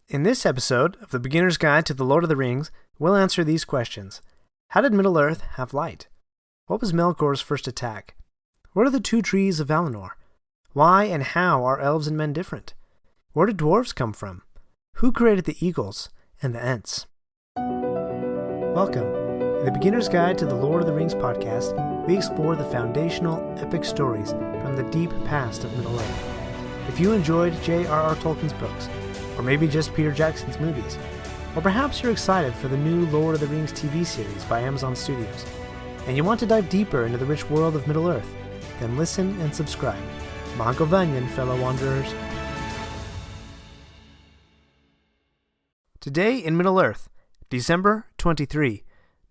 In this episode of The Beginner's Guide to the Lord of the Rings, we'll answer these questions. How did Middle-earth have light? What was Melkor's first attack? What are the Two Trees of Valinor? Why and how are Elves and Men different? Where did Dwarves come from? Who created the Eagles and the Ents? Welcome. In The Beginner's Guide to the Lord of the Rings podcast, we explore the foundational, epic stories from the deep past of Middle-earth. If you enjoyed J.R.R. Tolkien's books, or maybe just Peter Jackson's movies, or perhaps you're excited for the new Lord of the Rings TV series by Amazon Studios, and you want to dive deeper into the rich world of Middle-earth, then listen and subscribe. Mago Vanyan, fellow wanderers. Today in Middle-earth, December 23.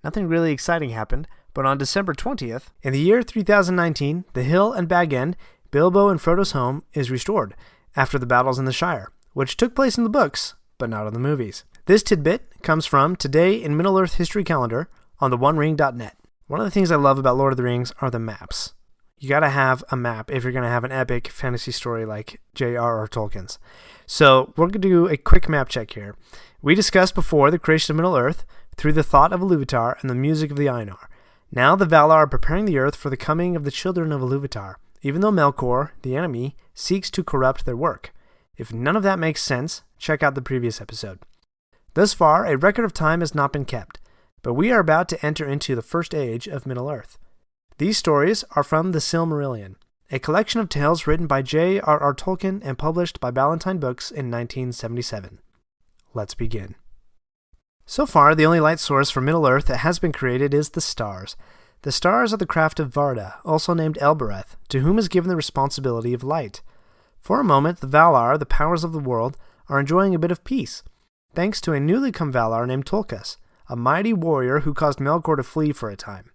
Nothing really exciting happened, but on December 20th, in the year 3019, the Hill and Bag End, Bilbo and Frodo's home, is restored after the battles in the Shire, which took place in the books, but not in the movies. This tidbit comes from Today in Middle-earth History Calendar on the OneRing.net. One of the things I love about Lord of the Rings are the maps. You gotta have a map if you're gonna have an epic fantasy story like J.R.R. Tolkien's. So we're gonna do a quick map check here. We discussed before the creation of Middle-earth through the thought of Iluvatar and the music of the Ainur. Now the Valar are preparing the earth for the coming of the children of Iluvatar, even though Melkor, the enemy, seeks to corrupt their work. If none of that makes sense, check out the previous episode. Thus far, a record of time has not been kept, but we are about to enter into the first age of Middle-earth. These stories are from the Silmarillion, a collection of tales written by J.R.R. Tolkien and published by Ballantine Books in 1977. Let's begin. So far, the only light source for Middle-earth that has been created is the stars. The stars are the craft of Varda, also named Elbereth, to whom is given the responsibility of light. For a moment, the Valar, the powers of the world, are enjoying a bit of peace, thanks to a newly come Valar named Tolkas, a mighty warrior who caused Melkor to flee for a time.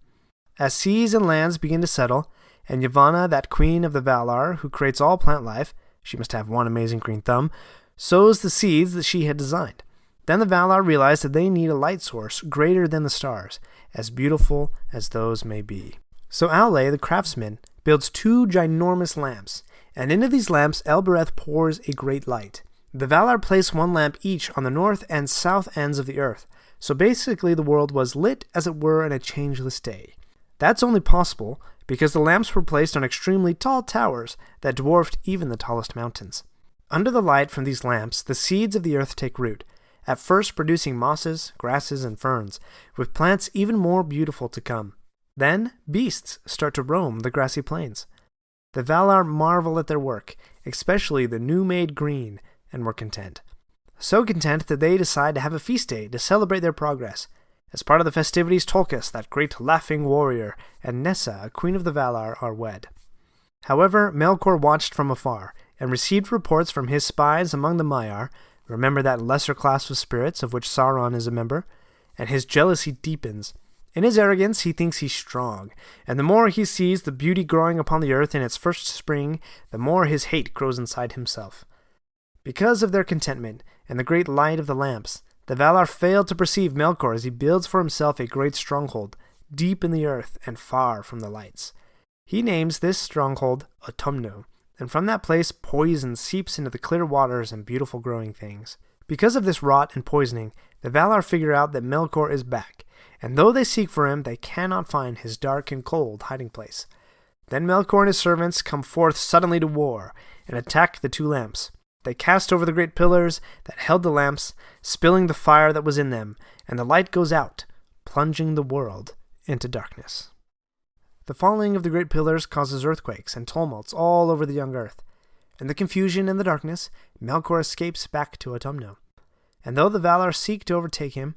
As seas and lands begin to settle, and Yavanna, that queen of the Valar, who creates all plant life, she must have one amazing green thumb, sows the seeds that she had designed. Then the Valar realize that they need a light source greater than the stars, as beautiful as those may be. So Aulë, the craftsman, builds two ginormous lamps, and into these lamps Elbereth pours a great light. The Valar place one lamp each on the north and south ends of the earth, so basically the world was lit as it were in a changeless day. That's only possible because the lamps were placed on extremely tall towers that dwarfed even the tallest mountains. Under the light from these lamps, the seeds of the earth take root, at first producing mosses, grasses, and ferns, with plants even more beautiful to come. Then, beasts start to roam the grassy plains. The Valar marvel at their work, especially the new-made green, and were content. So content that they decide to have a feast day to celebrate their progress. As part of the festivities, Tolkas, that great laughing warrior, and Nessa, a queen of the Valar, are wed. However, Melkor watched from afar, and received reports from his spies among the Maiar, remember that lesser class of spirits of which Sauron is a member, and his jealousy deepens. In his arrogance, he thinks he's strong, and the more he sees the beauty growing upon the earth in its first spring, the more his hate grows inside himself. Because of their contentment and the great light of the lamps, the Valar fail to perceive Melkor as he builds for himself a great stronghold, deep in the earth and far from the lights. He names this stronghold Autumno, and from that place poison seeps into the clear waters and beautiful growing things. Because of this rot and poisoning, the Valar figure out that Melkor is back, and though they seek for him, they cannot find his dark and cold hiding place. Then Melkor and his servants come forth suddenly to war, and attack the two lamps. They cast over the great pillars that held the lamps, spilling the fire that was in them, and the light goes out, plunging the world into darkness. The falling of the great pillars causes earthquakes and tumults all over the young earth. In the confusion and the darkness, Melkor escapes back to Autumno. And though the Valar seek to overtake him,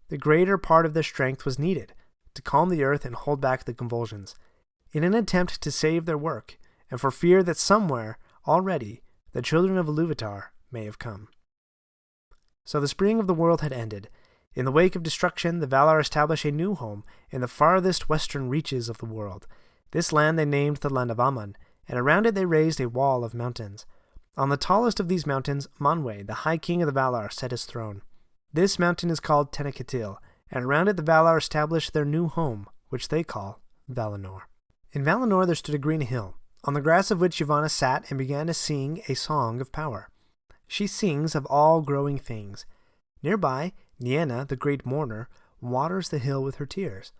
the greater part of their strength was needed to calm the earth and hold back the convulsions, in an attempt to save their work, and for fear that somewhere, already, the children of Iluvatar may have come. So the spring of the world had ended. In the wake of destruction, the Valar establish a new home in the farthest western reaches of the world. This land they named the Land of Aman, and around it they raised a wall of mountains. On the tallest of these mountains, Manwë, the High King of the Valar, set his throne. This mountain is called Tenecatil, and around it the Valar established their new home, which they call Valinor. In Valinor there stood a green hill, on the grass of which Yavanna sat and began to sing a song of power. She sings of all growing things. Nearby, Nienna, the great mourner, waters the hill with her tears.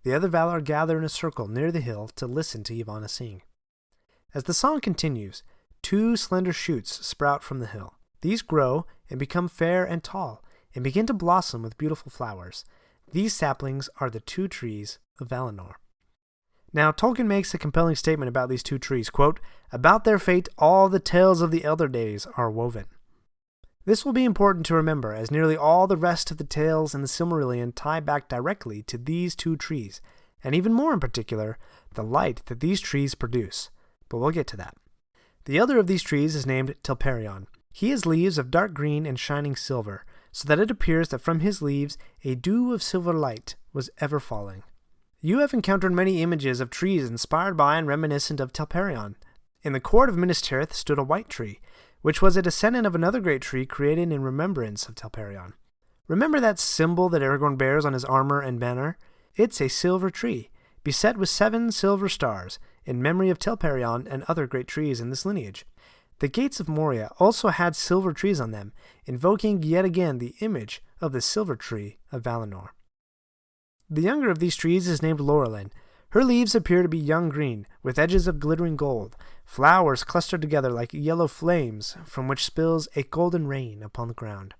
The other Valar gather in a circle near the hill to listen to Yavanna sing. As the song continues, 2 slender shoots sprout from the hill. These grow and become fair and tall, and begin to blossom with beautiful flowers. These saplings are the 2 trees of Valinor. Now, Tolkien makes a compelling statement about these 2 trees, quote, "About their fate all the tales of the elder days are woven." This will be important to remember, as nearly all the rest of the tales in the Silmarillion tie back directly to these 2 trees, and even more in particular, the light that these trees produce. But we'll get to that. The elder of these trees is named Telperion. He has leaves of dark green and shining silver, so that it appears that from his leaves a dew of silver light was ever falling. You have encountered many images of trees inspired by and reminiscent of Telperion. In the court of Minas Tirith stood a white tree, which was a descendant of another great tree created in remembrance of Telperion. Remember that symbol that Aragorn bears on his armor and banner? It's a silver tree, beset with 7 silver stars, in memory of Telperion and other great trees in this lineage. The gates of Moria also had silver trees on them, invoking yet again the image of the silver tree of Valinor. The younger of these trees is named Laurelin. Her leaves appear to be young green, with edges of glittering gold, flowers clustered together like yellow flames, from which spills a golden rain upon the ground.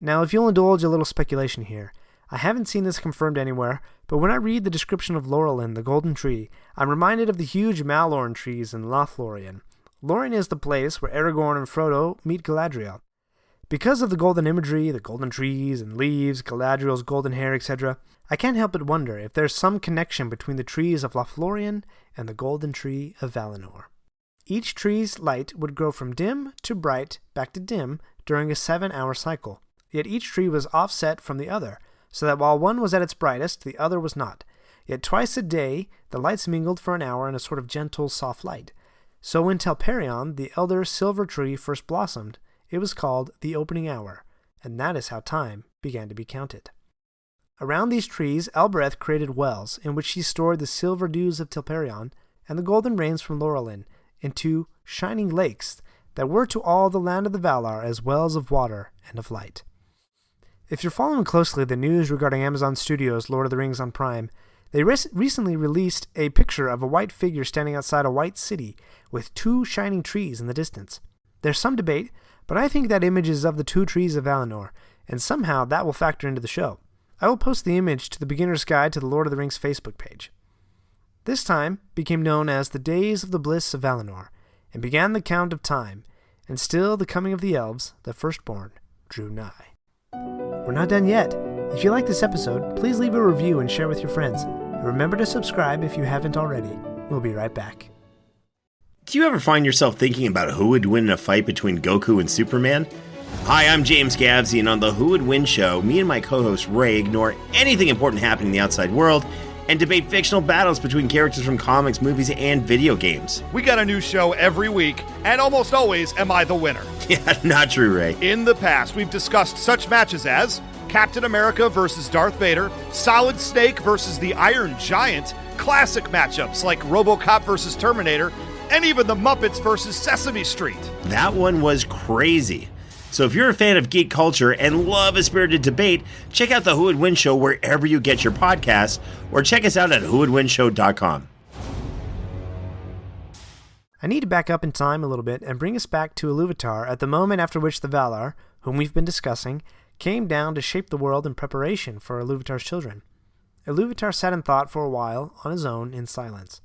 Now, if you'll indulge a little speculation here, I haven't seen this confirmed anywhere, but when I read the description of Laurelin, the golden tree, I'm reminded of the huge Malorn trees in Lothlorien. Lorien is the place where Aragorn and Frodo meet Galadriel. Because of the golden imagery, the golden trees and leaves, Galadriel's golden hair, etc., I can't help but wonder if there's some connection between the trees of Lothlorien and the golden tree of Valinor. Each tree's light would grow from dim to bright, back to dim, during a 7-hour cycle. Yet each tree was offset from the other, so that while one was at its brightest, the other was not. Yet twice a day, the lights mingled for an hour in a sort of gentle, soft light. So when Telperion, the elder silver tree, first blossomed, it was called the opening hour, and that is how time began to be counted. Around these trees, Elbereth created wells, in which she stored the silver dews of Telperion and the golden rains from Laurelin into shining lakes that were to all the land of the Valar as wells of water and of light. If you're following closely the news regarding Amazon Studios' Lord of the Rings on Prime, they recently released a picture of a white figure standing outside a white city with 2 shining trees in the distance. There's some debate, but I think that image is of the 2 trees of Valinor, and somehow that will factor into the show. I will post the image to the Beginner's Guide to the Lord of the Rings Facebook page. This time became known as the Days of the Bliss of Valinor, and began the count of time, and still the coming of the elves, the firstborn, drew nigh. We're not done yet. If you like this episode, please leave a review and share with your friends. And remember to subscribe if you haven't already. We'll be right back. Do you ever find yourself thinking about who would win in a fight between Goku and Superman? Hi, I'm James Gavsey, and on the Who Would Win show, me and my co-host Ray ignore anything important happening in the outside world and debate fictional battles between characters from comics, movies, and video games. We got a new show every week, and almost always am I the winner. Yeah, not true, Ray. In the past, we've discussed such matches as Captain America versus Darth Vader, Solid Snake versus the Iron Giant, classic matchups like RoboCop versus Terminator, and even the Muppets versus Sesame Street. That one was crazy. So if you're a fan of geek culture and love a spirited debate, check out the Who Would Win show wherever you get your podcasts, or check us out at whowouldwinshow.com. I need to back up in time a little bit and bring us back to Iluvatar at the moment after which the Valar, whom we've been discussing, came down to shape the world in preparation for Iluvatar's children. Iluvatar sat in thought for a while, on his own, in silence.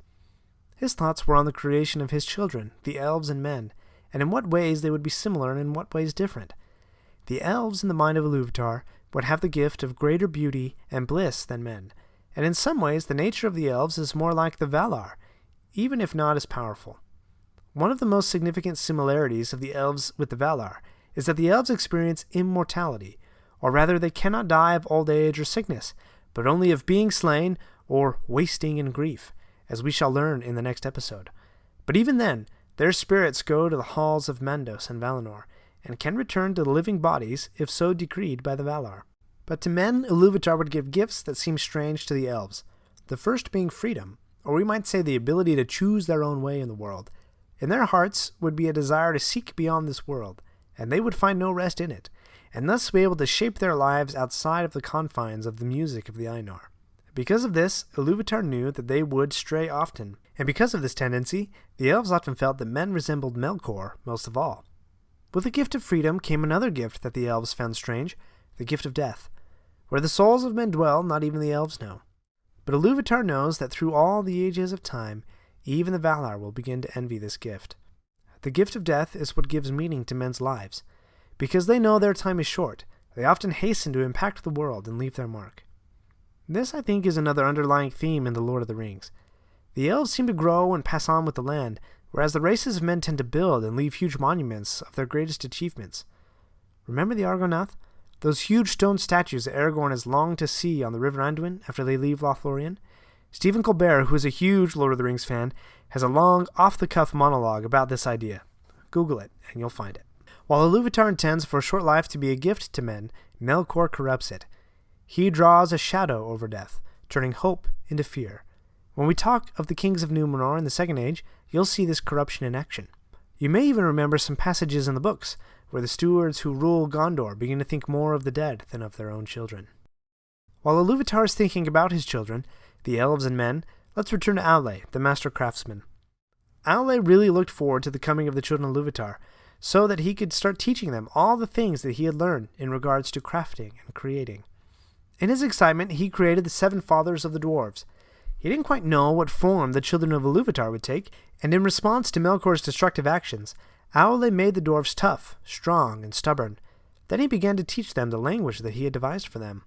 His thoughts were on the creation of his children, the Elves and Men, and in what ways they would be similar and in what ways different. The elves, in the mind of Iluvatar, would have the gift of greater beauty and bliss than men, and in some ways the nature of the elves is more like the Valar, even if not as powerful. One of the most significant similarities of the elves with the Valar is that the elves experience immortality, or rather they cannot die of old age or sickness, but only of being slain or wasting in grief, as we shall learn in the next episode. But even then, their spirits go to the halls of Mandos and Valinor, and can return to the living bodies if so decreed by the Valar. But to men, Iluvatar would give gifts that seem strange to the elves, the first being freedom, or we might say the ability to choose their own way in the world. In their hearts would be a desire to seek beyond this world, and they would find no rest in it, and thus be able to shape their lives outside of the confines of the music of the Ainur. Because of this, Iluvatar knew that they would stray often, and because of this tendency, the elves often felt that men resembled Melkor most of all. With the gift of freedom came another gift that the elves found strange, the gift of death. Where the souls of men dwell, not even the elves know. But Iluvatar knows that through all the ages of time, even the Valar will begin to envy this gift. The gift of death is what gives meaning to men's lives. Because they know their time is short, they often hasten to impact the world and leave their mark. This, I think, is another underlying theme in The Lord of the Rings. The elves seem to grow and pass on with the land, whereas the races of men tend to build and leave huge monuments of their greatest achievements. Remember the Argonath? Those huge stone statues that Aragorn has longed to see on the River Anduin after they leave Lothlorien? Stephen Colbert, who is a huge Lord of the Rings fan, has a long, off-the-cuff monologue about this idea. Google it, and you'll find it. While Iluvatar intends for a short life to be a gift to men, Melkor corrupts it. He draws a shadow over death, turning hope into fear. When we talk of the kings of Numenor in the Second Age, you'll see this corruption in action. You may even remember some passages in the books, where the stewards who rule Gondor begin to think more of the dead than of their own children. While Iluvatar is thinking about his children, the elves and men, let's return to Aulë, the master craftsman. Aulë really looked forward to the coming of the children of Iluvatar, so that he could start teaching them all the things that he had learned in regards to crafting and creating. In his excitement, he created the 7 fathers of the Dwarves. He didn't quite know what form the children of Iluvatar would take, and in response to Melkor's destructive actions, Aulë made the dwarves tough, strong, and stubborn. Then he began to teach them the language that he had devised for them.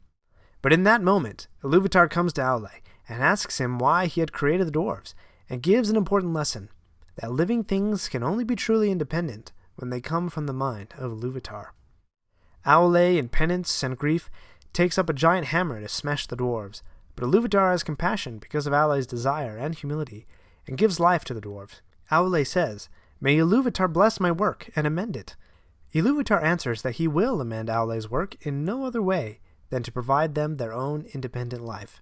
But in that moment, Iluvatar comes to Aulë and asks him why he had created the dwarves, and gives an important lesson, that living things can only be truly independent when they come from the mind of Iluvatar. Aulë, in penance and grief, takes up a giant hammer to smash the dwarves, but Iluvatar has compassion because of Aulë's desire and humility, and gives life to the dwarves. Aulë says, "May Iluvatar bless my work and amend it." Iluvatar answers that he will amend Aulë's work in no other way than to provide them their own independent life.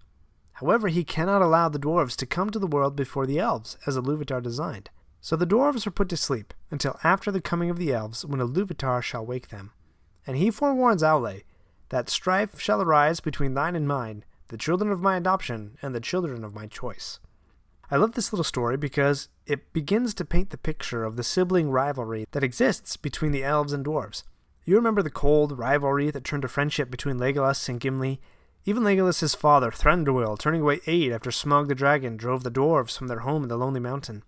However, he cannot allow the dwarves to come to the world before the elves, as Iluvatar designed. So the dwarves are put to sleep until after the coming of the elves, when Iluvatar shall wake them. And he forewarns Aulë that strife shall arise between thine and mine, the children of my adoption and the children of my choice. I love this little story because it begins to paint the picture of the sibling rivalry that exists between the elves and dwarves. You remember the cold rivalry that turned to friendship between Legolas and Gimli? Even Legolas' father, Thranduil, turning away aid after Smaug the dragon drove the dwarves from their home in the Lonely Mountain.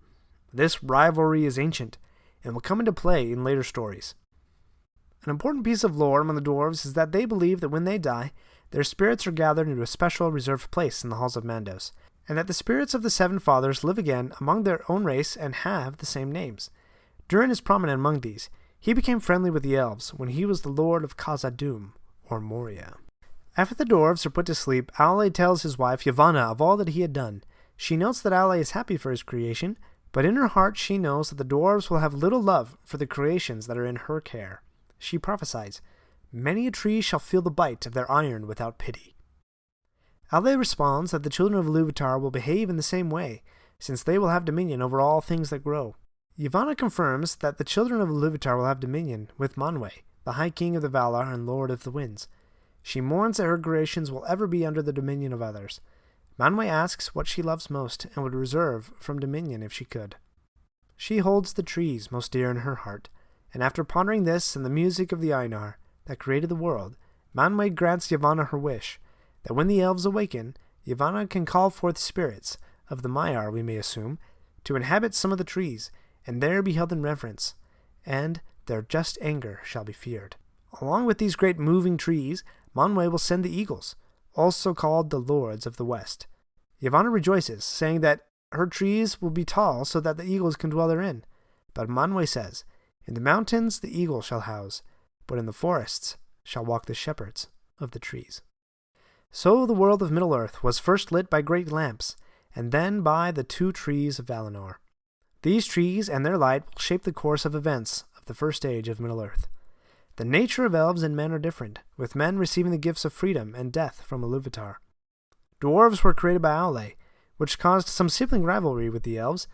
This rivalry is ancient and will come into play in later stories. An important piece of lore among the dwarves is that they believe that when they die, their spirits are gathered into a special reserved place in the halls of Mandos, and that the spirits of the 7 fathers live again among their own race and have the same names. Durin is prominent among these. He became friendly with the elves when he was the lord of Khazad-dûm, or Moria. After the dwarves are put to sleep, Aulë tells his wife Yavanna of all that he had done. She notes that Aulë is happy for his creation, but in her heart she knows that the dwarves will have little love for the creations that are in her care. She prophesies, "Many a tree shall feel the bite of their iron without pity." Aulë responds that the children of Iluvatar will behave in the same way, since they will have dominion over all things that grow. Yavanna confirms that the children of Iluvatar will have dominion with Manwë, the High King of the Valar and Lord of the Winds. She mourns that her creations will ever be under the dominion of others. Manwë asks what she loves most and would reserve from dominion if she could. She holds the trees most dear in her heart, and after pondering this and the music of the Ainur that created the world, Manwë grants Yavanna her wish, that when the elves awaken, Yavanna can call forth spirits, of the Maiar we may assume, to inhabit some of the trees, and there be held in reverence, and their just anger shall be feared. Along with these great moving trees, Manwë will send the eagles, also called the Lords of the West. Yavanna rejoices, saying that her trees will be tall so that the eagles can dwell therein. But Manwë says, "In the mountains the eagle shall house, but in the forests shall walk the shepherds of the trees." So the world of Middle-earth was first lit by great lamps, and then by the 2 trees of Valinor. These trees and their light will shape the course of events of the first age of Middle-earth. The nature of elves and men are different, with men receiving the gifts of freedom and death from Iluvatar. Dwarves were created by Aulë, which caused some sibling rivalry with the elves,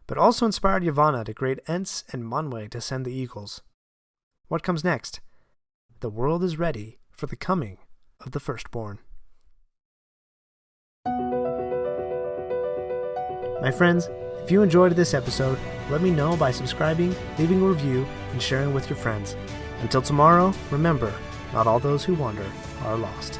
but also inspired Yavanna to create Ents and Manwë to send the eagles. What comes next? The world is ready for the coming of the firstborn. My friends, if you enjoyed this episode, let me know by subscribing, leaving a review, and sharing with your friends. Until tomorrow, remember, not all those who wander are lost.